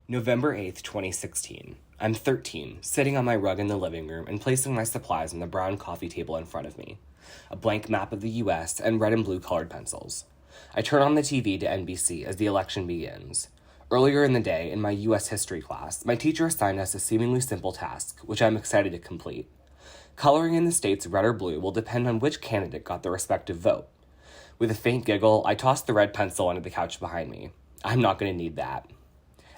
November 8th, 2016. I'm 13, sitting on my rug in the living room and placing my supplies on the brown coffee table in front of me. A blank map of the US and red and blue colored pencils. I turn on the TV to NBC as the election begins. Earlier in the day, in my US history class, my teacher assigned us a seemingly simple task, which I'm excited to complete. Coloring in the states red or blue will depend on which candidate got the respective vote. With a faint giggle, I toss the red pencil onto the couch behind me. I'm not going to need that.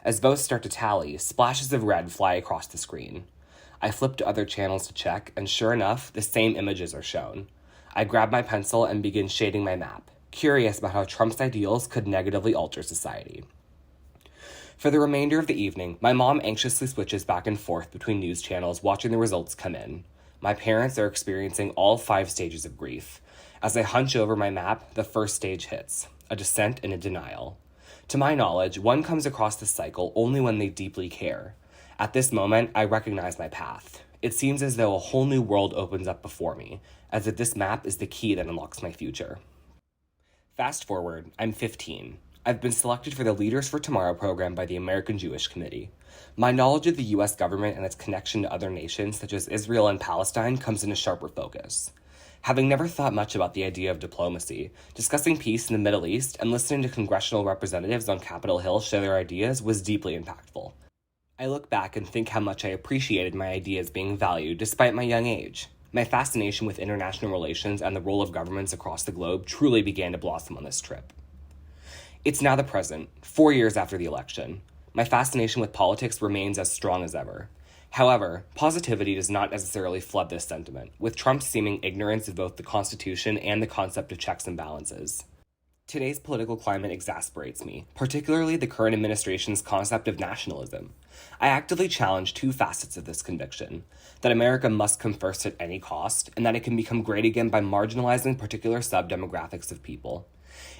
As votes start to tally, splashes of red fly across the screen. I flip to other channels to check, and sure enough, the same images are shown. I grab my pencil and begin shading my map, curious about how Trump's ideals could negatively alter society. For the remainder of the evening, my mom anxiously switches back and forth between news channels watching the results come in. My parents are experiencing all 5 stages of grief. As I hunch over my map, the first stage hits, a descent and a denial. To my knowledge, one comes across this cycle only when they deeply care. At this moment, I recognize my path. It seems as though a whole new world opens up before me, as if this map is the key that unlocks my future. Fast forward, I'm 15. I've been selected for the Leaders for Tomorrow program by the American Jewish Committee. My knowledge of the U.S. government and its connection to other nations such as Israel and Palestine comes into sharper focus. Having never thought much about the idea of diplomacy, discussing peace in the Middle East and listening to congressional representatives on Capitol Hill share their ideas was deeply impactful. I look back and think how much I appreciated my ideas being valued despite my young age. My fascination with international relations and the role of governments across the globe truly began to blossom on this trip. It's now the present, 4 years after the election. My fascination with politics remains as strong as ever. However, positivity does not necessarily flood this sentiment, with Trump's seeming ignorance of both the Constitution and the concept of checks and balances. Today's political climate exasperates me, particularly the current administration's concept of nationalism. I actively challenge 2 facets of this conviction: that America must come first at any cost, and that it can become great again by marginalizing particular sub-demographics of people.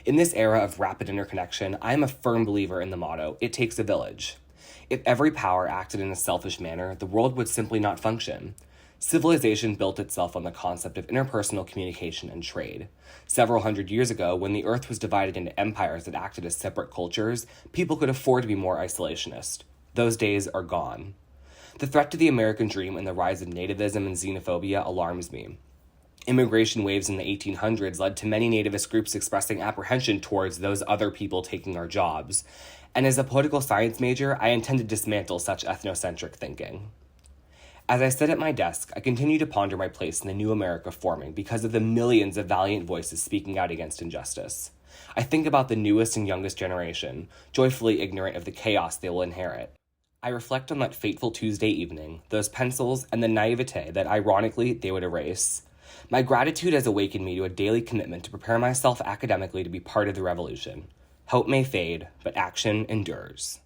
In this era of rapid interconnection, I am a firm believer in the motto, "It takes a village." If every power acted in a selfish manner, the world would simply not function. Civilization built itself on the concept of interpersonal communication and trade. Several hundred years ago, when the earth was divided into empires that acted as separate cultures, people could afford to be more isolationist. Those days are gone. The threat to the American dream and the rise of nativism and xenophobia alarms me. Immigration waves in the 1800s led to many nativist groups expressing apprehension towards those other people taking our jobs. And as a political science major, I intend to dismantle such ethnocentric thinking. As I sit at my desk, I continue to ponder my place in the new America forming because of the millions of valiant voices speaking out against injustice. I think about the newest and youngest generation, joyfully ignorant of the chaos they will inherit. I reflect on that fateful Tuesday evening, those pencils, and the naivete that ironically they would erase. My gratitude has awakened me to a daily commitment to prepare myself academically to be part of the revolution. Hope may fade, but action endures.